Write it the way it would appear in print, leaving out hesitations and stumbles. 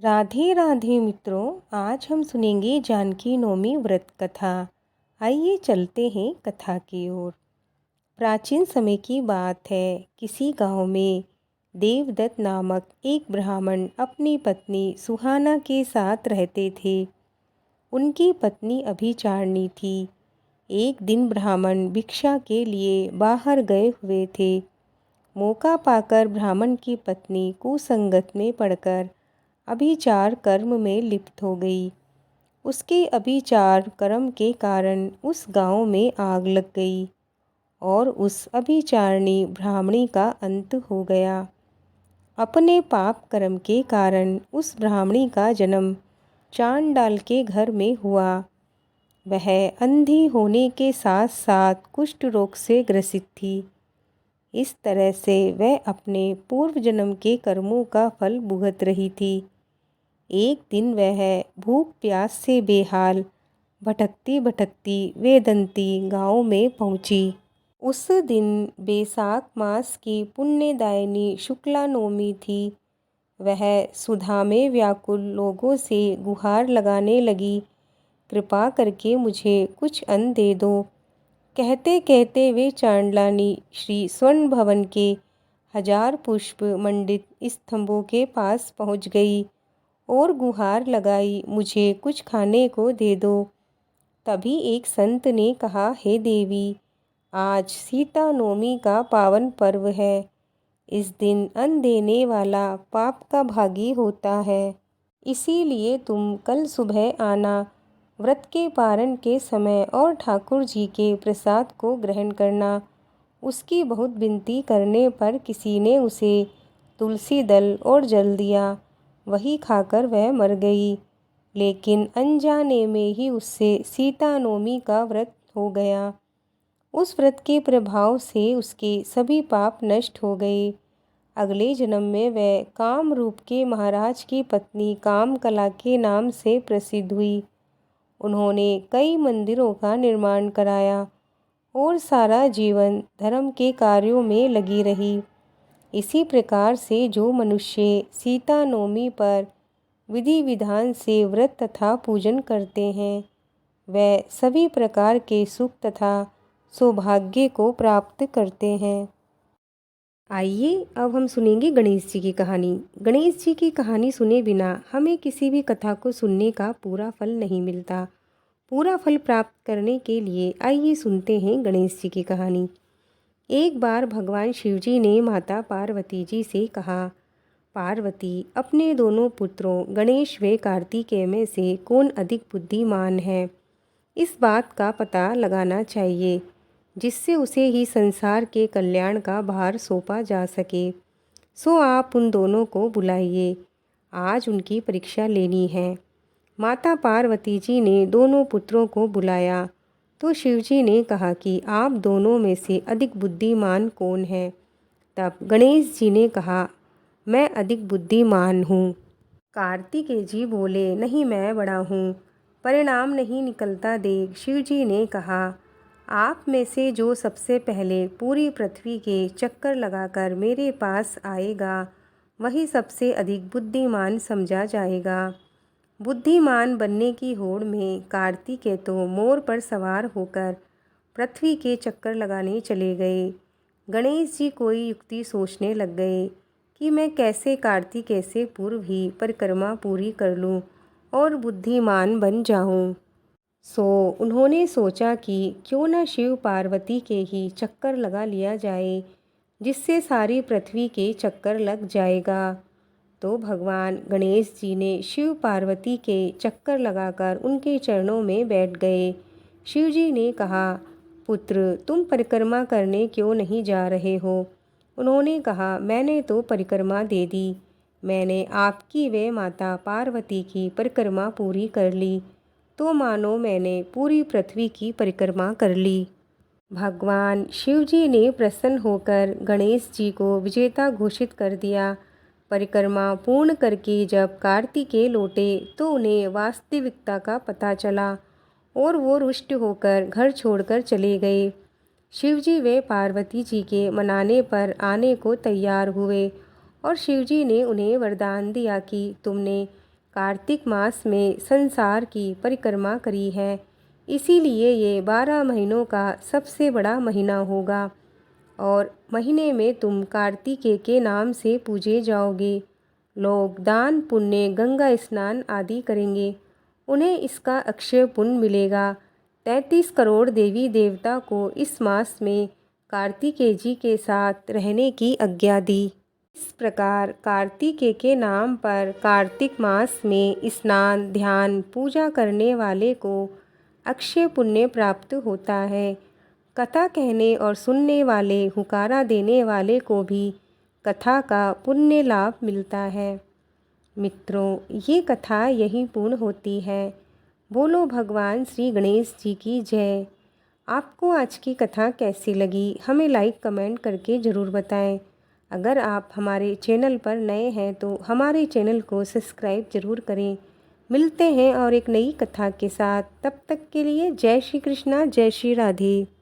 राधे राधे मित्रों, आज हम सुनेंगे जानकी नवमी व्रत कथा। आइए चलते हैं कथा की ओर। प्राचीन समय की बात है। किसी गांव में देवदत्त नामक एक ब्राह्मण अपनी पत्नी सुहाना के साथ रहते थे। उनकी पत्नी अभिचारिणी थी। एक दिन ब्राह्मण भिक्षा के लिए बाहर गए हुए थे। मौका पाकर ब्राह्मण की पत्नी कुसंगत में पड़कर अभिचार कर्म में लिप्त हो गई। उसके अभिचार कर्म के कारण उस गांव में आग लग गई और उस अभिचारिणी ब्राह्मणी का अंत हो गया। अपने पाप कर्म के कारण उस ब्राह्मणी का जन्म चांडाल के घर में हुआ। वह अंधी होने के साथ साथ कुष्ठ रोग से ग्रसित थी। इस तरह से वह अपने पूर्व जन्म के कर्मों का फल भुगत रही थी। एक दिन वह भूख प्यास से बेहाल भटकती भटकती वेदंती गांव में पहुंची। उस दिन बैसाख मास की पुण्यदायिनी शुक्ला नवमी थी। वह सुधा में व्याकुल लोगों से गुहार लगाने लगी, कृपा करके मुझे कुछ अन्न दे दो। कहते कहते वे चांडलानी श्री स्वर्ण भवन के 1000 पुष्प मंडित स्तंभों के पास पहुंच गई और गुहार लगाई, मुझे कुछ खाने को दे दो। तभी एक संत ने कहा, हे देवी, आज सीता नवमी का पावन पर्व है। इस दिन अन्न देने वाला पाप का भागी होता है। इसीलिए तुम कल सुबह आना। व्रत के पारण के समय और ठाकुर जी के प्रसाद को ग्रहण करना। उसकी बहुत विनती करने पर किसी ने उसे तुलसी दल और जल दिया। वही खाकर वह मर गई, लेकिन अनजाने में ही उससे सीता नवमी का व्रत हो गया। उस व्रत के प्रभाव से उसके सभी पाप नष्ट हो गए। अगले जन्म में वह काम रूप के महाराज की पत्नी काम कला के नाम से प्रसिद्ध हुई। उन्होंने कई मंदिरों का निर्माण कराया और सारा जीवन धर्म के कार्यों में लगी रही। इसी प्रकार से जो मनुष्य सीता नवमी पर विधि विधान से व्रत तथा पूजन करते हैं, वह सभी प्रकार के सुख तथा सौभाग्य को प्राप्त करते हैं। आइए अब हम सुनेंगे गणेश जी की कहानी। गणेश जी की कहानी सुने बिना हमें किसी भी कथा को सुनने का पूरा फल नहीं मिलता। पूरा फल प्राप्त करने के लिए आइए सुनते हैं गणेश जी की कहानी। एक बार भगवान शिव जी ने माता पार्वती जी से कहा, पार्वती, अपने दोनों पुत्रों गणेश व कार्तिकेय में से कौन अधिक बुद्धिमान है, इस बात का पता लगाना चाहिए, जिससे उसे ही संसार के कल्याण का भार सौंपा जा सके। सो आप उन दोनों को बुलाइए, आज उनकी परीक्षा लेनी है। माता पार्वती जी ने दोनों पुत्रों को बुलाया तो शिव जी ने कहा कि आप दोनों में से अधिक बुद्धिमान कौन है। तब गणेश जी ने कहा, मैं अधिक बुद्धिमान हूँ। कार्तिकेय जी बोले, नहीं, मैं बड़ा हूँ। परिणाम नहीं निकलता देख शिव जी ने कहा, आप में से जो सबसे पहले पूरी पृथ्वी के चक्कर लगाकर मेरे पास आएगा, वही सबसे अधिक बुद्धिमान समझा जाएगा। बुद्धिमान बनने की होड़ में कार्तिकेय तो मोर पर सवार होकर पृथ्वी के चक्कर लगाने चले गए। गणेश जी कोई युक्ति सोचने लग गए कि मैं कैसे कार्तिकेय से पूर्व ही परिक्रमा पूरी कर लूं और बुद्धिमान बन जाऊं। सो उन्होंने सोचा कि क्यों न शिव पार्वती के ही चक्कर लगा लिया जाए, जिससे सारी पृथ्वी के चक्कर लग जाएगा। तो भगवान गणेश जी ने शिव पार्वती के चक्कर लगाकर उनके चरणों में बैठ गए। शिव जी ने कहा, पुत्र, तुम परिक्रमा करने क्यों नहीं जा रहे हो? उन्होंने कहा, मैंने तो परिक्रमा दे दी। मैंने आपकी व माता पार्वती की परिक्रमा पूरी कर ली, तो मानो मैंने पूरी पृथ्वी की परिक्रमा कर ली। भगवान शिव जी ने प्रसन्न होकर गणेश जी को विजेता घोषित कर दिया। परिक्रमा पूर्ण करके जब कार्तिकेय लौटे तो उन्हें वास्तविकता का पता चला और वो रुष्ट होकर घर छोड़कर चले गए। शिवजी वे पार्वती जी के मनाने पर आने को तैयार हुए और शिवजी ने उन्हें वरदान दिया कि तुमने कार्तिक मास में संसार की परिक्रमा करी है, इसीलिए ये 12 महीनों का सबसे बड़ा महीना होगा। और महीने में तुम कार्तिकेय के नाम से पूजे जाओगे। लोग दान पुण्य, गंगा स्नान आदि करेंगे, उन्हें इसका अक्षय पुण्य मिलेगा। 33 करोड़ देवी देवता को इस मास में कार्तिकेय जी के साथ रहने की आज्ञा दी। इस प्रकार कार्तिकेय के नाम पर कार्तिक मास में स्नान, ध्यान, पूजा करने वाले को अक्षय पुण्य प्राप्त होता है। कथा कहने और सुनने वाले, हुकारा देने वाले को भी कथा का पुण्य लाभ मिलता है। मित्रों, ये कथा यहीं पूर्ण होती है। बोलो भगवान श्री गणेश जी की जय। आपको आज की कथा कैसी लगी, हमें लाइक कमेंट करके ज़रूर बताएं। अगर आप हमारे चैनल पर नए हैं तो हमारे चैनल को सब्सक्राइब ज़रूर करें। मिलते हैं और एक नई कथा के साथ। तब तक के लिए जय श्री कृष्णा, जय श्री राधे।